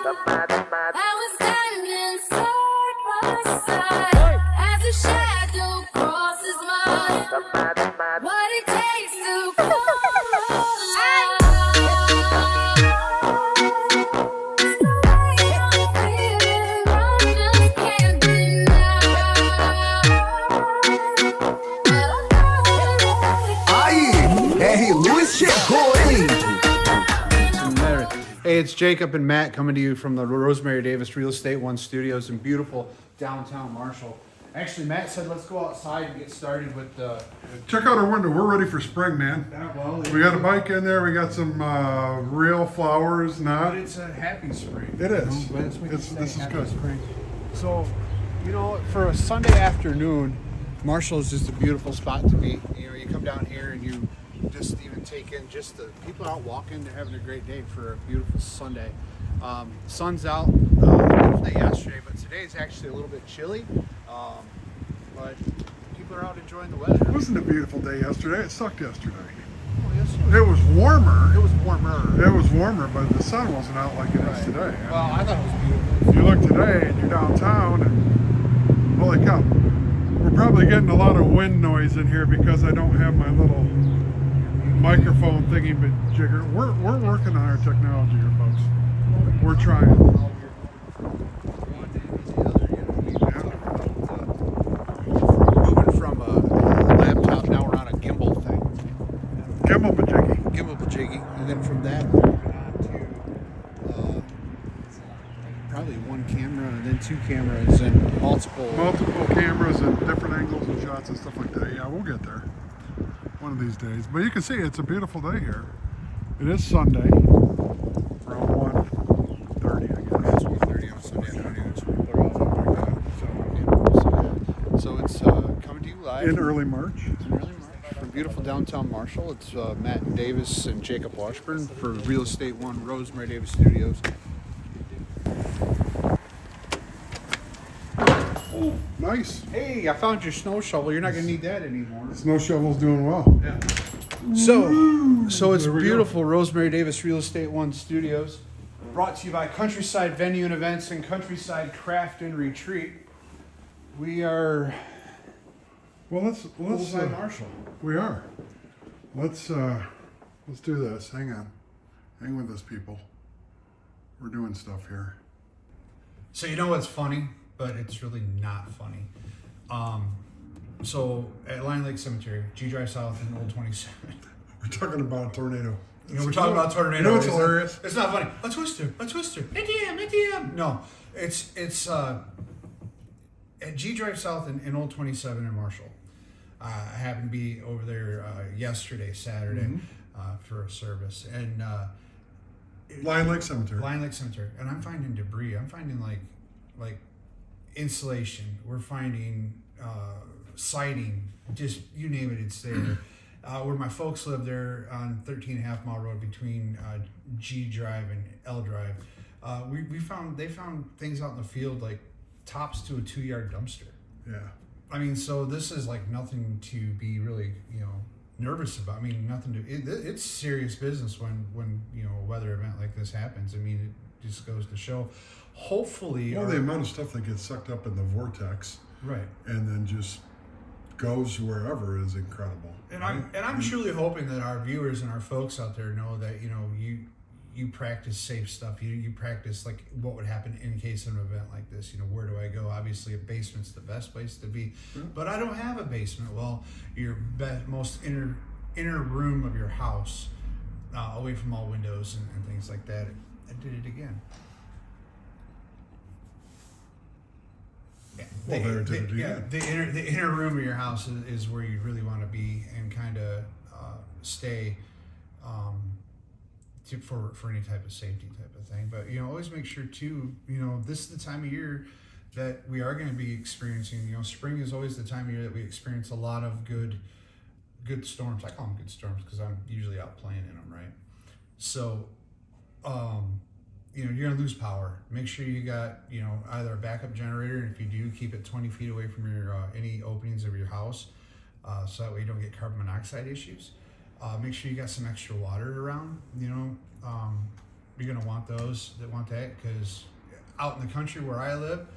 I was standing side by side as a shadow crosses mine. What it takes to come alive. It's the way I'm feeling, I just can't deny. Hey, Luis chegou, hein? Hey, it's Jacob and Matt coming to you from the Rosemary Davis Real Estate One Studios in beautiful downtown Marshall. Actually, Matt said let's go outside and get started with the... Check out our window. We're ready for spring, man. We got a bike in there. We got some real flowers. But it's a happy spring. It is. You know? This is good. Spring. So, you know, for a Sunday afternoon, Marshall is just a beautiful spot to be. You know, you come down here and you just even take in just the people out walking. They're having a great day for a beautiful Sunday. Sun's out. Beautiful day yesterday, but today is actually a little bit chilly. But people are out enjoying the weather. It wasn't a beautiful day yesterday. It sucked yesterday. Oh, yes, It was warmer. it was warmer. It was warmer, but the sun wasn't out like it is today. Well, I thought it was beautiful. If you look today and you're downtown, and holy cow, we're probably getting a lot of wind noise in here because I don't have my little microphone thingy, but jigger. We're working on our technology here, folks. We're trying. Moving from a laptop, now we're on a gimbal thing. Gimbal bajiggy. Gimbal bajiggy, and then from that we're moving on to probably one camera and then two cameras and multiple Cameras and different angles and shots and stuff like that. Yeah, we'll get there one of these days. But you can see it's a beautiful day here. It is Sunday, around 1:30, I guess. It's 1:30 on Sunday afternoon, so people are off like that. So it's coming to you live In early March. from beautiful downtown Marshall. It's Matt Davis and Jacob Washburn for Real Estate One Rosemary Davis Studios. Oh, nice. Hey, I found your snow shovel. You're not going to need that anymore. Snow shovel's doing well. Yeah. So it's There we beautiful Rosemary Davis Real Estate One Studios, brought to you by Countryside Venue and Events and Countryside Craft and Retreat. We are Well, let's Bullseye Marshall. we are. Let's do this. Hang on. Hang with us, people. We're doing stuff here. So you know what's funny, but it's really not funny. So at Lion Lake Cemetery, G Drive South in Old 27. We're talking about a tornado. You know, we're talking about tornado. You know what's It's hilarious? It's not funny. A twister. ATM. No, it's at G Drive South in Old 27 in Marshall. I happened to be over there yesterday, Saturday, for a service, and Lion Lake Cemetery. Lion Lake Cemetery, and I'm finding debris. I'm finding like insulation. We're finding siding. Just you name it, it's there. Where my folks live, there on 13.5 mile road between G Drive and L Drive. They found things out in the field like tops to a 2-yard dumpster. Yeah. I mean, so this is like nothing to be really, nervous about. I mean, nothing to. It's serious business when a weather event like this happens. I mean, it just goes to show. Hopefully, Well, the amount of stuff that gets sucked up in the vortex, right. and then just goes wherever is incredible. And I'm truly hoping that our viewers and our folks out there know that you practice safe stuff. You practice like what would happen in case of an event like this. Where do I go? Obviously, a basement's the best place to be, but I don't have a basement. Well, your most inner room of your house, away from all windows and things like that. I did it again. Well, there it did it Yeah, again. the inner room of your house is where you really want to be and kind of stay for any type of safety type of thing. But always make sure too. This is the time of year that we are going to be experiencing. Spring is always the time of year that we experience a lot of good storms. I call them good storms because I'm usually out playing in them, right? So, you're gonna lose power. Make sure you got either a backup generator, and if you do, keep it 20 feet away from your any openings of your house, so that way you don't get carbon monoxide issues. Make sure you got some extra water around. you're gonna want those that want that, because out in the country where I live,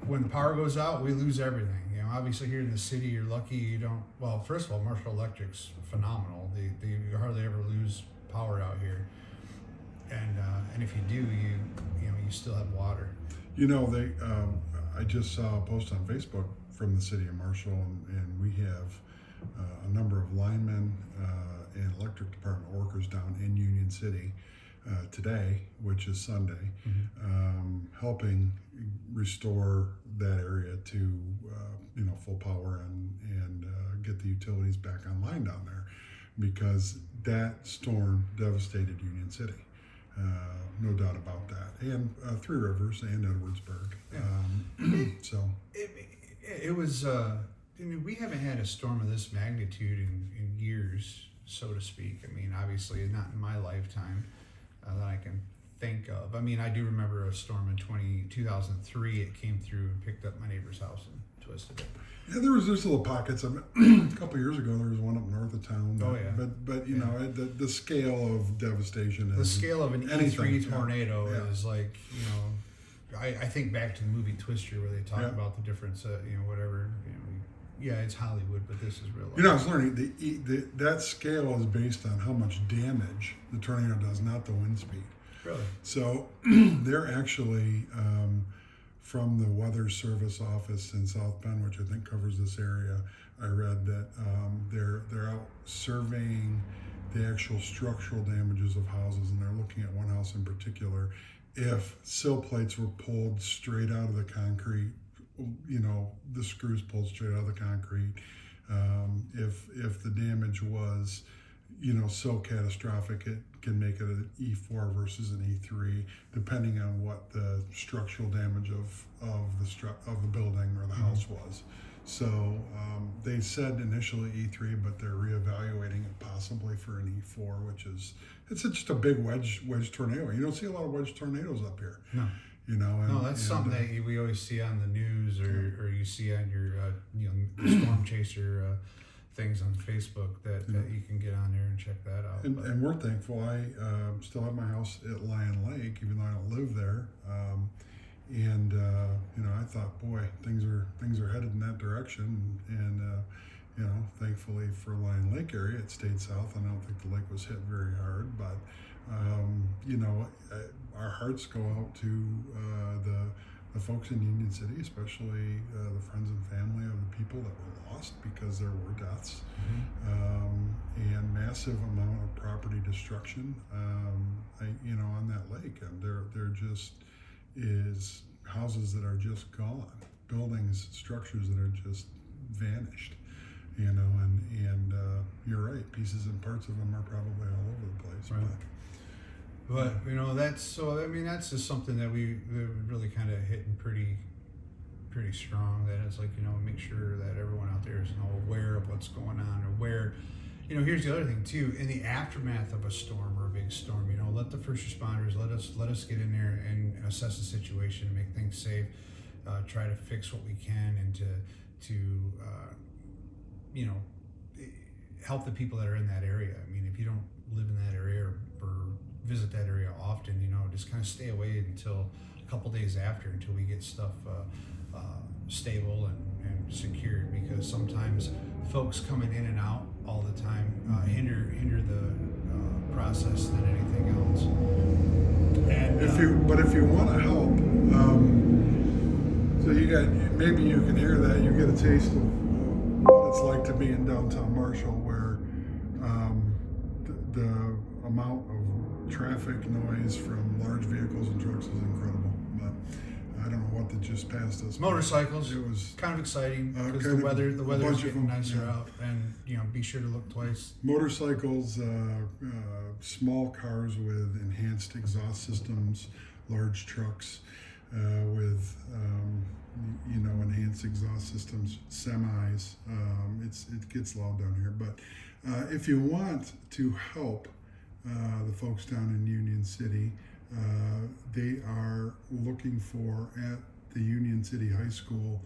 when the power goes out, we lose everything. You know, obviously here in the city, you're lucky you don't. Well, first of all, Marshall Electric's phenomenal. They you hardly ever lose power out here, and if you do, you still have water. You know, I just saw a post on Facebook from the city of Marshall, and we have a number of linemen and electric department workers down in Union City today, which is Sunday, helping restore that area to full power and get the utilities back online down there, because that storm devastated Union City. No doubt about that, and Three Rivers and Edwardsburg. So it was. We haven't had a storm of this magnitude in years, so to speak. I mean, obviously not in my lifetime that I can think of. I mean, I do remember a storm in 2003. It came through and picked up my neighbor's house and twisted it. Yeah, there's little pockets of it. A couple of years ago, there was one up north of town. Oh yeah. But you know, the scale of devastation. The scale of an E3 tornado yeah. is like, I think back to the movie Twister, where they talk about the difference. Whatever. Yeah, it's Hollywood, but this is real life. I was learning that scale is based on how much damage the tornado does, not the wind speed. Really? So they're actually from the Weather Service office in South Bend, which I think covers this area. I read that they're out surveying the actual structural damages of houses, and they're looking at one house in particular. If sill plates were pulled straight out of the concrete, the screws pulled straight out of the concrete, if the damage was so catastrophic it can make it an E4 versus an E3, depending on what the structural damage of the building or the house was. So they said initially E3, but they're reevaluating it possibly for an E4, which is it's just a big wedge tornado. You don't see a lot of wedge tornadoes up here. No. No, that's something that we always see on the news, or you see on your storm chaser things on Facebook that you can get on there and check that out. And we're thankful. I still have my house at Lion Lake, even though I don't live there. I thought, boy, things are headed in that direction. And thankfully for Lion Lake area, it stayed south, and I don't think the lake was hit very hard. But our hearts go out to the folks in Union City, especially the friends and family of the people that were lost, because there were deaths, and massive amount of property destruction, on that lake. And there just is houses that are just gone, buildings, structures that are just vanished, and you're right, pieces and parts of them are probably all over the place. Right. But that's just something that we really kind of hitting pretty strong. That is like, make sure that everyone out there is aware of what's going on, or where, here's the other thing too. In the aftermath of a storm or a big storm, let the first responders let us get in there and assess the situation and make things safe. Try to fix what we can, and to help the people that are in that area. I mean, if you don't live in that area or visit that area often, just kind of stay away until a couple days after, until we get stuff stable and secured, because sometimes folks coming in and out all the time hinder the process than anything else. And if you want to help, so maybe you can hear that, you get a taste of what it's like to be in downtown Marshall, where the amount of traffic noise from large vehicles and trucks is incredible. But I don't know what that just passed us. Motorcycles. It was kind of exciting, because the weather's getting nicer out, and be sure to look twice. Motorcycles, small cars with enhanced exhaust systems, large trucks with enhanced exhaust systems, semis. It gets loud down here, but if you want to help the folks down in Union City, they are looking for, at the Union City High School,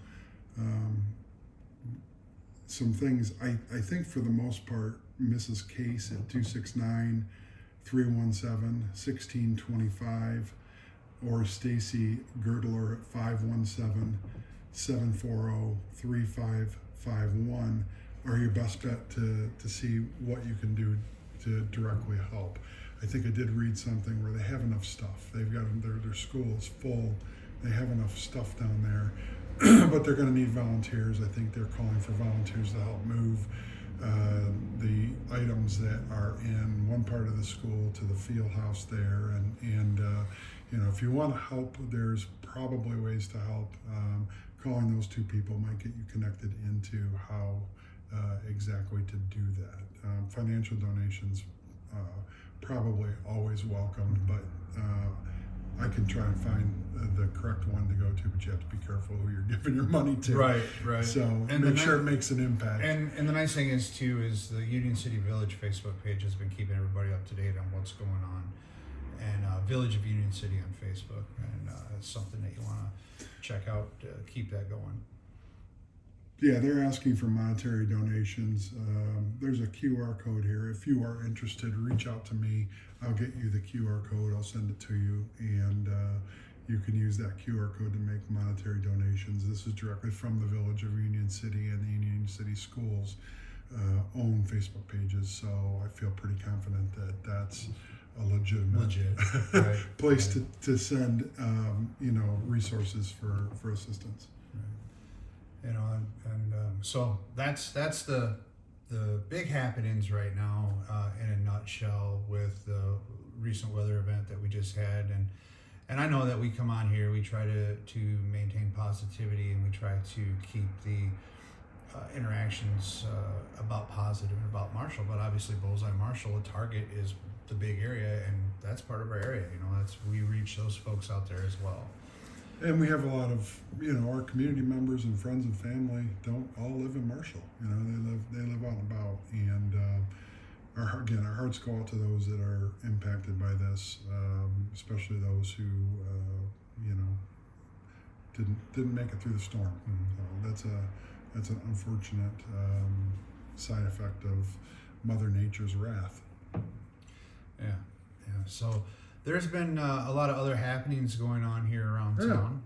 some things. I think for the most part, Mrs. Case at 317-1625, or Stacy Girdler at 517-740-3551 are your best bet to see what you can do to directly help. I think I did read something where they have enough stuff. They've got their school is full. They have enough stuff down there, but they're going to need volunteers. I think they're calling for volunteers to help move the items that are in one part of the school to the field house there. And you know, if you want to help, there's probably ways to help. Calling those two people might get you connected into how exactly to do that. Financial donations probably always welcomed, but I can try and find the correct one to go to, but you have to be careful who you're giving your money to. Right. So And make sure it makes an impact. And the nice thing is too is the Union City Village Facebook page has been keeping everybody up to date on what's going on, and Village of Union City on Facebook, and it's something that you want to check out to keep that going. Yeah, they're asking for monetary donations. There's a QR code here. If you are interested, reach out to me. I'll get you the QR code. I'll send it to you, and you can use that QR code to make monetary donations. This is directly from the Village of Union City, and the Union City Schools own Facebook pages, so I feel pretty confident that that's a legitimate Right. place to send resources for assistance. You know, so that's the big happenings right now in a nutshell with the recent weather event that we just had, and I know that we come on here, we try to maintain positivity, and we try to keep the interactions about positive and about Marshall, but obviously Bullseye Marshall, a target is the big area, and that's part of our area. You know, we reach those folks out there as well. And we have a lot of, our community members and friends and family don't all live in Marshall. They live out and about, and our hearts go out to those that are impacted by this, especially those who, didn't make it through the storm. Mm-hmm. So that's an unfortunate side effect of Mother Nature's wrath. Yeah. So there's been a lot of other happenings going on here around town.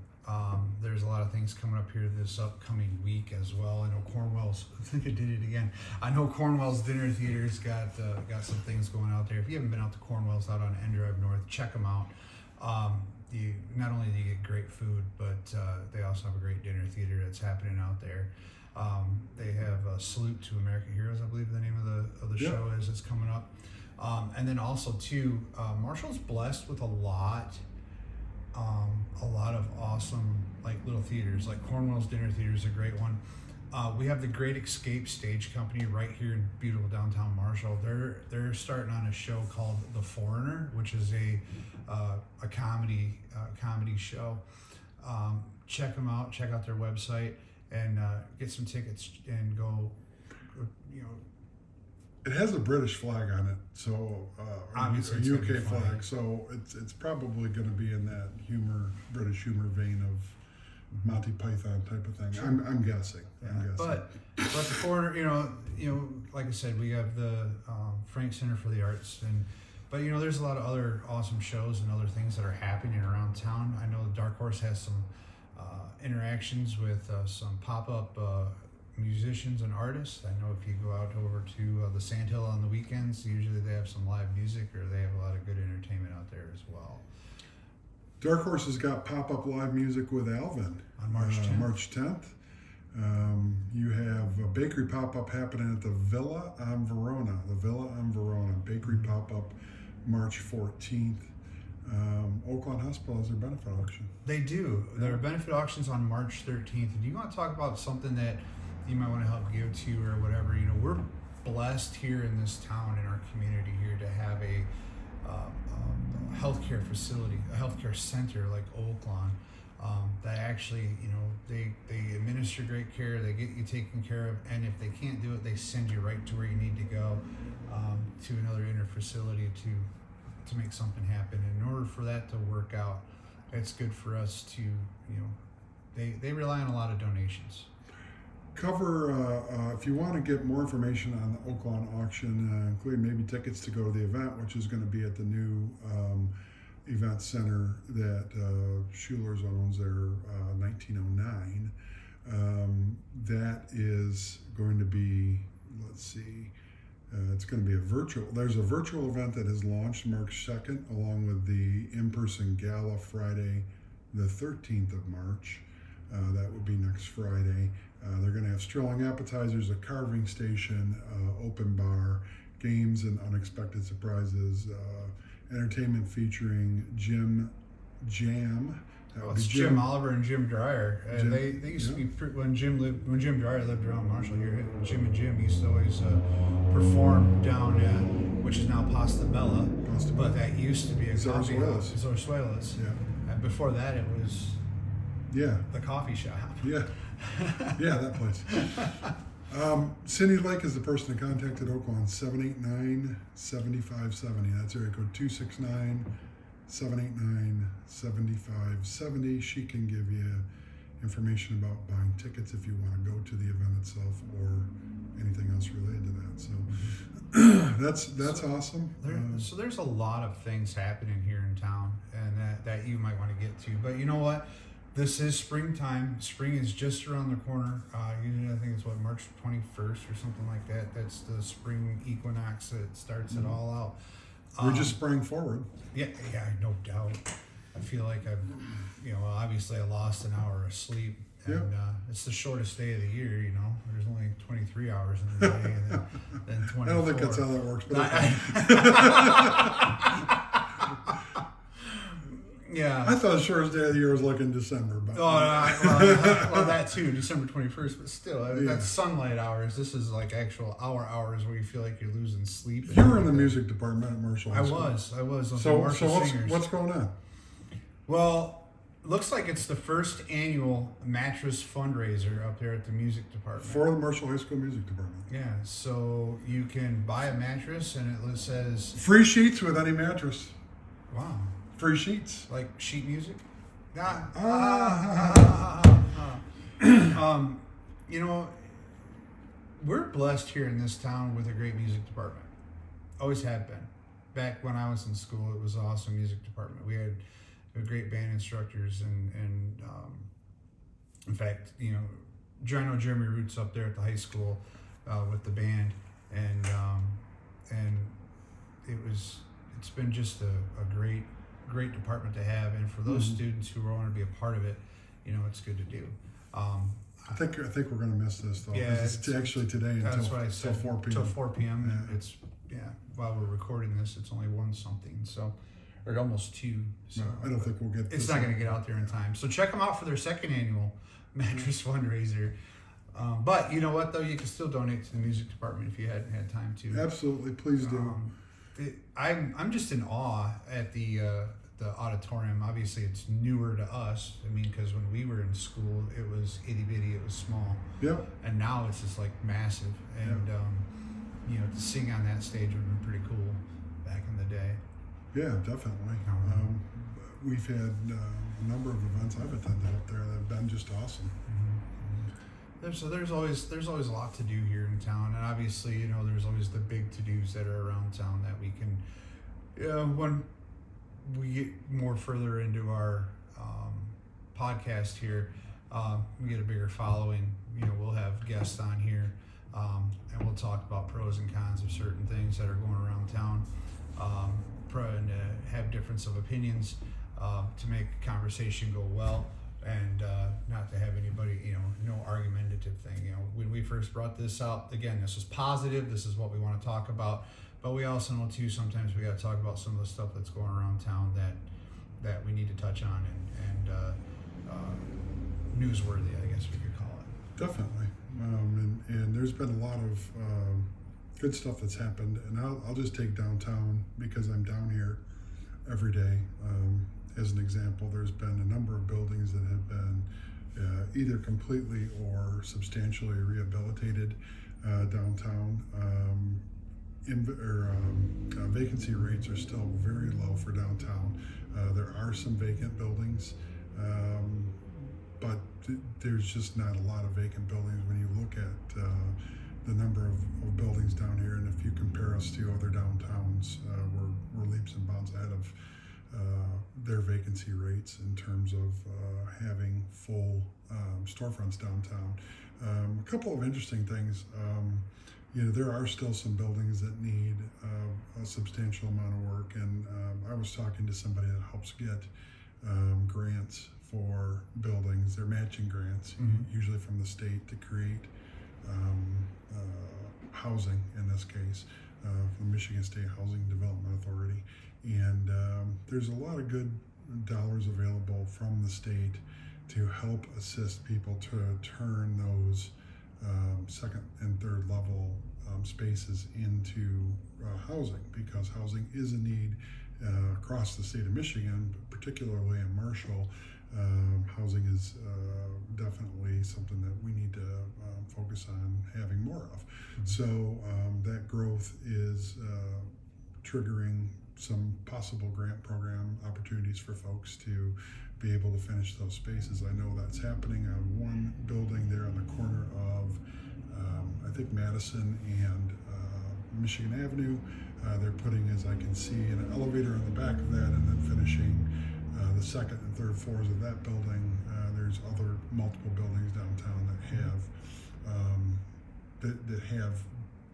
There's a lot of things coming up here this upcoming week as well. I know Cornwell's, I think I did it again. I know Cornwell's Dinner Theater's got some things going out there. If you haven't been out to Cornwell's out on N Drive North, check them out. Not only do you get great food, but they also have a great dinner theater that's happening out there. They have a Salute to American Heroes, I believe the name of the show is. It's coming up. And then also too, Marshall's blessed with a lot of awesome little theaters. Like Cornwell's Dinner Theater is a great one. We have the Great Escape Stage Company right here in beautiful downtown Marshall. They're starting on a show called The Foreigner, which is a comedy show. Check them out. Check out their website and get some tickets and go. It has a British flag on it, so Obviously a it's gonna be UK funny. flag. So it's probably going to be in that British humor vein of Monty Python type of thing. I'm guessing. But the Foreigner, like I said, we have the Frank Center for the Arts, but there's a lot of other awesome shows and other things that are happening around town. I know Dark Horse has some interactions with some pop-up musicians and artists. I know if you go out over to the Sandhill on the weekends, usually they have some live music, or they have a lot of good entertainment out there as well. Dark Horse has got pop-up live music with Alvin On March 10th. March 10th. You have a bakery pop-up happening at the Villa on Verona. The Villa on Verona bakery pop-up March 14th. Oakland Hospital has their benefit auction. They do. There are benefit auctions on March 13th. And do you want to talk about something that you might want to help give to or whatever? We're blessed here in this town, in our community here, to have a healthcare facility, a healthcare center like Oakland, that actually, they administer great care, they get you taken care of, and if they can't do it, they send you right to where you need to go, to another facility to make something happen. And in order for that to work out, it's good for us to, they rely on a lot of donations. cover, if you want to get more information on the Oaklawn auction, including maybe tickets to go to the event, which is going to be at the new event center that Schuler's owns there, 1909. That is going to be, let's see, it's going to be there's a virtual event that is launched March 2nd, along with the in-person gala Friday, the 13th of March. That would be next Friday. They're going to have strolling appetizers, a carving station, open bar, games and unexpected surprises, entertainment featuring Jim Jam. Well, it's Jim Oliver and Jim Dreyer. They used to be when Jim Dreyer lived around Marshall here. Jim and Jim used to always perform down at, which is now Pasta Bella, but that used to be a coffee house, Zarzuelas. Yeah. And before that, it was the coffee shop. Yeah, yeah, that place. Cindy Lake is the person that contacted Oaklawn, 789-7570. That's area code 269-789-7570. She can give you information about buying tickets if you want to go to the event itself or anything else related to that. So that's awesome. So there's a lot of things happening here in town, and that you might want to get to. But you know what? This is springtime. Spring is just around the corner. Usually, I think it's March 21st or something like that. That's the spring equinox that starts it all out. We're just spraying forward. Yeah, no doubt. I feel like obviously I lost an hour of sleep, and it's the shortest day of the year. There's only 23 hours in the day, and then 24. I don't think that's how that works, but yeah. I thought the shortest day of the year was like in December. But well, that too, December 21st, but still, that's sunlight hours. This is like actual hours where you feel like you're losing sleep. You were in the music department at Marshall. I was. So what's going on? Well, looks like it's the first annual mattress fundraiser up there at the music department. For the Marshall High School Music Department. Yeah, so you can buy a mattress and it says... Free sheets with any mattress. Wow. Free sheets. Like sheet music? We're blessed here in this town with a great music department. Always have been. Back when I was in school, it was an awesome music department. We had great band instructors and in fact, I know Jeremy Roots up there at the high school with the band, and it's been just a great department to have, and for those students who want to be a part of it, it's good to do. I think we're going to miss this though. Yeah, it's actually today until 4 p.m. Until 4 p.m. Yeah. It's while we're recording this, it's only 1 something, so or almost 2. So no, I don't think we'll get. It's not going to get out there in time. So check them out for their second annual mattress fundraiser. But you know what though, you can still donate to the music department if you hadn't had time to. Absolutely, please do. I'm just in awe at the auditorium. Obviously, it's newer to us. I mean, because when we were in school, it was itty bitty, it was small. Yeah. And now it's just like massive. And to sing on that stage would have been pretty cool back in the day. Yeah, definitely. We've had a number of events I've attended up there that have been just awesome. So there's always a lot to do here in town, and obviously there's always the big to-dos that are around town that we can when we get more further into our podcast here, we get a bigger following, we'll have guests on here, and we'll talk about pros and cons of certain things that are going around town, and have difference of opinions to make conversation go well. And not to have anybody, no argumentative thing. When we first brought this out, again, this is positive. This is what we want to talk about. But we also know too, sometimes we got to talk about some of the stuff that's going around town that we need to touch on and newsworthy, I guess we could call it. Definitely. And there's been a lot of good stuff that's happened. And I'll just take downtown because I'm down here every day. As an example, there's been a number of buildings that have been either completely or substantially rehabilitated downtown. Vacancy rates are still very low for downtown. There are some vacant buildings. but there's just not a lot of vacant buildings when you look at the number of buildings down here, and if you compare us to other downtowns, we're leaps and bounds ahead of their vacancy rates in terms of having full storefronts downtown. A couple of interesting things. There are still some buildings that need a substantial amount of work, and I was talking to somebody that helps get grants for buildings. They're matching grants, usually from the state, to create housing, in this case, from the Michigan State Housing Development Authority. And there's a lot of good dollars available from the state to help assist people to turn those second and third level spaces into housing, because housing is a need across the state of Michigan, but particularly in Marshall. Housing is definitely something that we need to focus on having more of. So that growth is triggering some possible grant program opportunities for folks to be able to finish those spaces. I know that's happening on one building there on the corner of I think Madison and Michigan Avenue. They're putting, as I can see, an elevator on the back of that, and then finishing the second and third floors of that building. There's other multiple buildings downtown that have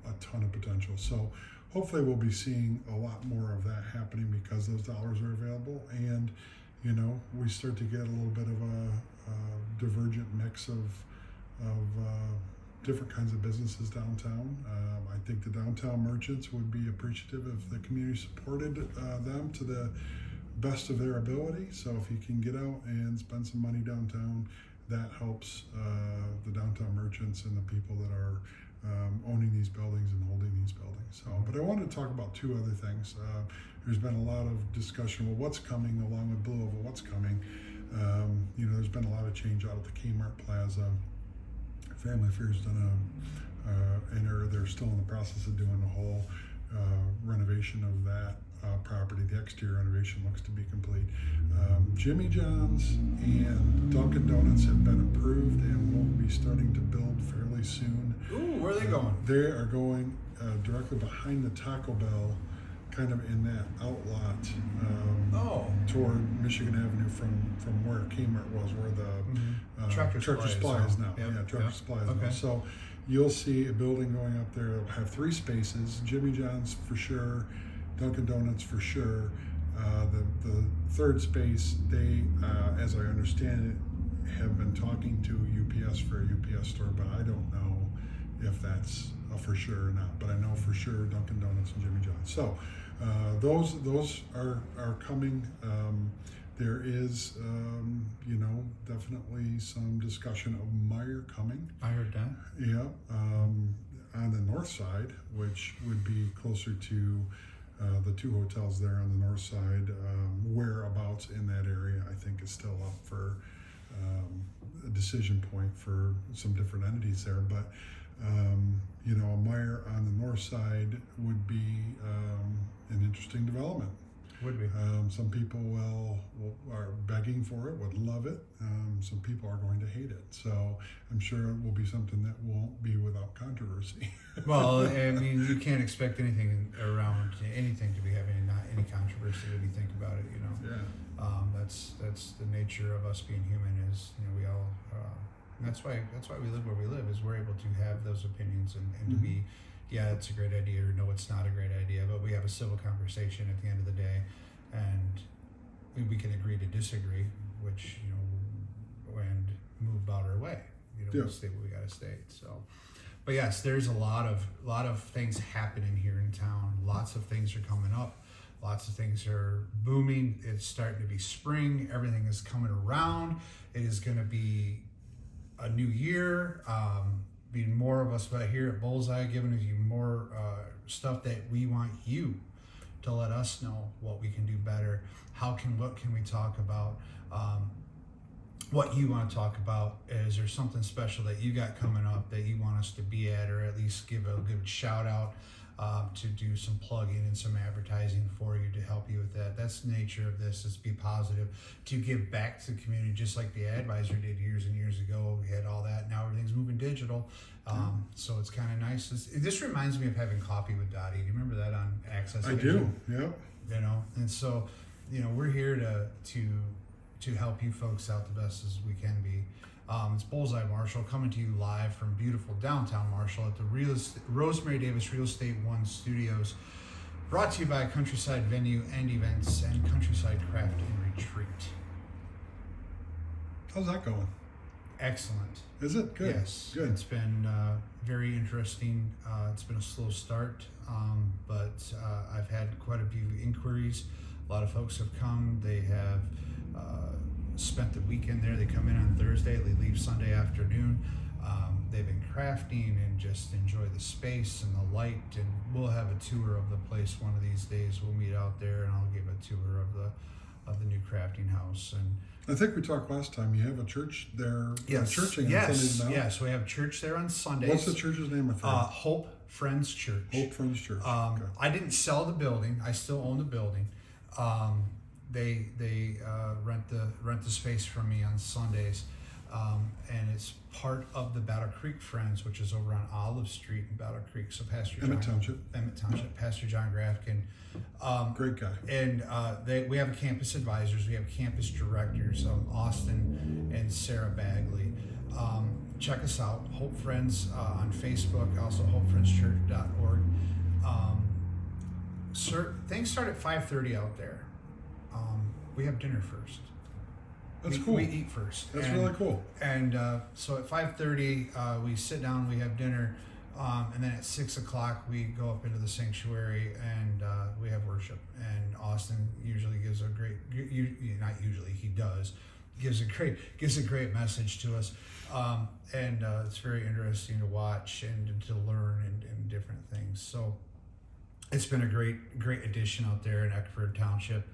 a ton of potential. So hopefully we'll be seeing a lot more of that happening because those dollars are available, and we start to get a little bit of a divergent mix of different kinds of businesses downtown. I think the downtown merchants would be appreciative if the community supported them to the best of their ability. So if you can get out and spend some money downtown, that helps the downtown merchants and the people that are owning these buildings and holding these buildings. So, but I wanted to talk about two other things. There's been a lot of discussion, well, what's coming along with Blue Oval, what's coming? There's been a lot of change out at the Kmart Plaza. Family Fair's done they're still in the process of doing the whole renovation of that property. The exterior renovation looks to be complete. Jimmy John's and Dunkin' Donuts have been approved and will be starting to build fairly soon. Ooh, where are they going? They are going directly behind the Taco Bell, kind of in that outlot toward Michigan Avenue from where Kmart was, where the Tractor Supply is now. Yep. Yeah, Tractor Supply is Okay. now. So you'll see a building going up there. It'll have 3 spaces, Jimmy John's for sure, Dunkin' Donuts for sure. The third space, they, as I understand it, have been talking to UPS for a UPS store, but I don't know if that's a for sure or not. But I know for sure Dunkin' Donuts and Jimmy John's. So those are coming. There is, definitely some discussion of Meijer coming. I heard that. Yeah, on the north side, which would be closer to the 2 hotels there on the north side. Whereabouts in that area, I think, is still up for a decision point for some different entities there. But a Meijer on the north side would be an interesting development. Would be. Some people are begging for it, would love it. Some people are going to hate it. So I'm sure it will be something that won't be without controversy. Well, I mean, you can't expect anything to be having not any controversy when you think about it. Yeah. That's the nature of us being human. Is we all. That's why we live where we live. Is we're able to have those opinions and to be. Yeah, it's a great idea, or no, it's not a great idea, but we have a civil conversation at the end of the day, and we can agree to disagree, which, and move about our way, we'll state what we gotta state. So, but yes, there's a lot of things happening here in town. Lots of things are coming up. Lots of things are booming. It's starting to be spring. Everything is coming around. It is going to be a new year. Being more of us here at Bullseye, giving you more stuff that we want you to let us know what we can do better. What can we talk about? What you want to talk about? Is there something special that you got coming up that you want us to be at, or at least give a good shout out? to do some plugging and some advertising for you to help you with that. That's the nature of this, is be positive, to give back to the community, just like the advisor did years and years ago. We had all that. Now everything's moving digital. So it's kind of nice. This reminds me of having coffee with Dottie. Do you remember that on Access? I do, yeah. You know, and so, you know, we're here to help you folks out the best as we can be. It's Bullseye Marshall coming to you live from beautiful downtown Marshall at the Rosemary Davis Real Estate One Studios, brought to you by Countryside Venue and Events and Countryside Craft and Retreat. How's that going? Excellent. Is it? Good. Yes. Good. It's been very interesting. It's been a slow start, but I've had quite a few inquiries. A lot of folks have come. They have spent the weekend there. They come in on Thursday. They leave Sunday afternoon. They've been crafting and just enjoy the space and the light. And we'll have a tour of the place one of these days. We'll meet out there, and I'll give a tour of the new crafting house. And I think we talked last time. You have a church there. yes, Churching on yes, Sundays now. yes. We have church there on Sundays. What's the church's name? Hope Friends Church. Hope Friends Church. Okay. I didn't sell the building. I still own the building. They rent the space from me on Sundays, and it's part of the Battle Creek Friends, which is over on Olive Street in Battle Creek. So Emmett Township. Pastor John Grafkin, Great guy. and we have campus advisors. We have campus directors, Austin and Sarah Bagley. Check us out, Hope Friends on Facebook, also hopefriendschurch.org. Things start at 5:30 out there. We have dinner first. That's cool. We eat first. That's really cool. And so at 5:30, we sit down, we have dinner, and then at 6 o'clock we go up into the sanctuary and we have worship. And Austin usually gives a great, not usually, he does, gives a great message to us, and it's very interesting to watch and to learn and different things. So it's been a great addition out there in Eckford Township.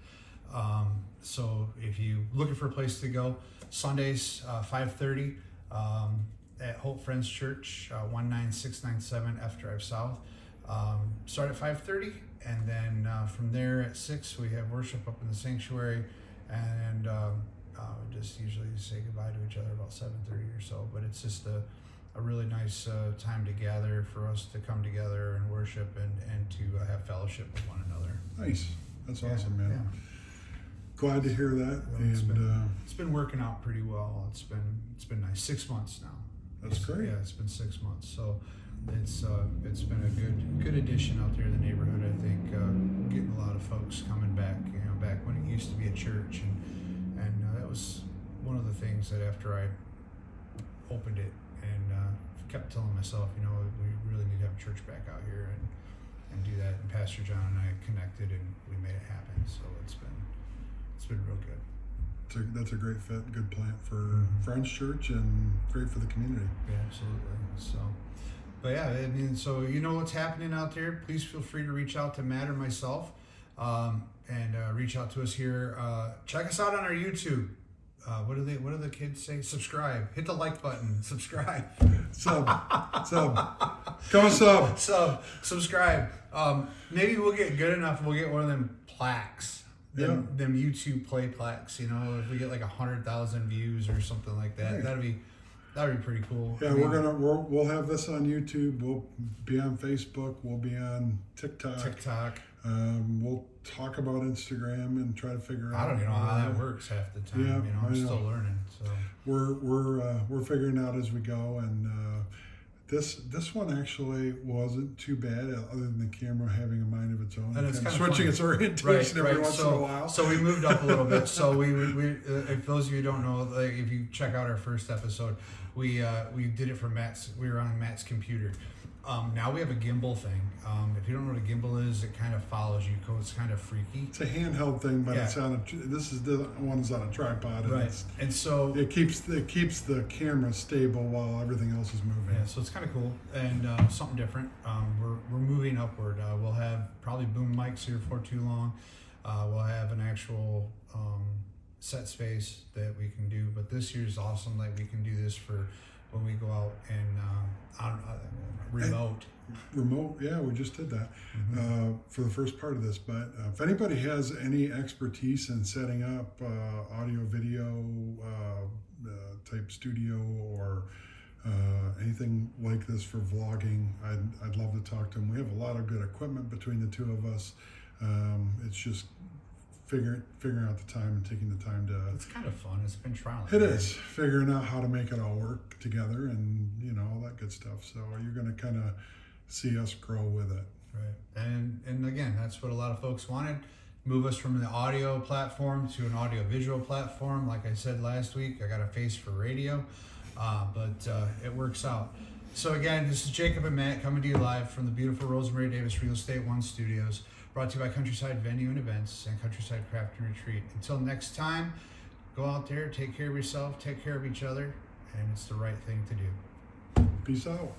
So if you looking for a place to go, Sundays 5:30 at Hope Friends Church, 19697 F Drive South. Start at 5:30, and then from there at 6 we have worship up in the sanctuary, and just usually say goodbye to each other about 7:30 or so. But it's just a really nice time to gather, for us to come together and worship and to have fellowship with one another. Nice. That's awesome, man. Yeah. Glad to hear that. Well, it's been working out pretty well. It's been nice. 6 months now. That's great. Yeah, it's been 6 months. So it's been a good addition out there in the neighborhood. I think getting a lot of folks coming back. You know, back when it used to be a church, and that was one of the things that after I opened it and kept telling myself, you know, we really need to have a church back out here and do that. And Pastor John and I connected, and we made it happen. So it's been real good. That's a great fit, good plant for Friends Church, and great for the community. Yeah, absolutely. So, but yeah, I mean, so you know what's happening out there. Please feel free to reach out to Matt or myself, and reach out to us here. Check us out on our YouTube. What do the kids say? Subscribe. Hit the like button. Subscribe. Sub. Come on, Subscribe. Maybe we'll get good enough. We'll get one of them plaques. Them YouTube play plaques. You know, if we get like 100,000 views or something like that, Hey. that'd be pretty cool. Yeah, we'll have this on YouTube. We'll be on Facebook. We'll be on TikTok. We'll talk about Instagram and try to figure out. I don't even know how that works half the time. Yeah, you know, I'm still learning. So we're figuring out as we go, and this one actually wasn't too bad, other than the camera having a mind of its own, and it's kind of switching switching its orientation every once in a while. So we moved up a little bit. So we if those of you who don't know, like, if you check out our first episode, we did it from Matt's. We were on Matt's computer. Now we have a gimbal thing. If you don't know what a gimbal is, it kind of follows you. It's kind of freaky. It's a handheld thing, but Yeah. it's on this is the one's on a tripod, and Right. And so it keeps the camera stable while everything else is moving. yeah, so it's kind of cool and something different. We're moving upward. We'll have probably boom mics here for too long. We'll have an actual set space that we can do. But this year is awesome that we can do this for when we go out and remote. Remote, yeah, we just did that for the first part of this. But if anybody has any expertise in setting up audio, video type studio or anything like this for vlogging, I'd love to talk to them. We have a lot of good equipment between the two of us. It's just figuring out the time and taking the time to. It's kind of fun. It's been trial. It is figuring out how to make it all work together, and all that good stuff. So you're going to kind of see us grow with it. Right. And again, that's what a lot of folks wanted. Move us from the audio platform to an audio visual platform. Like I said last week, I got a face for radio, but it works out. So again, this is Jacob and Matt coming to you live from the beautiful Rosemary Davis Real Estate One Studios, brought to you by Countryside Venue and Events and Countryside Craft and Retreat. Until next time, go out there, take care of yourself, take care of each other, and it's the right thing to do. Peace out.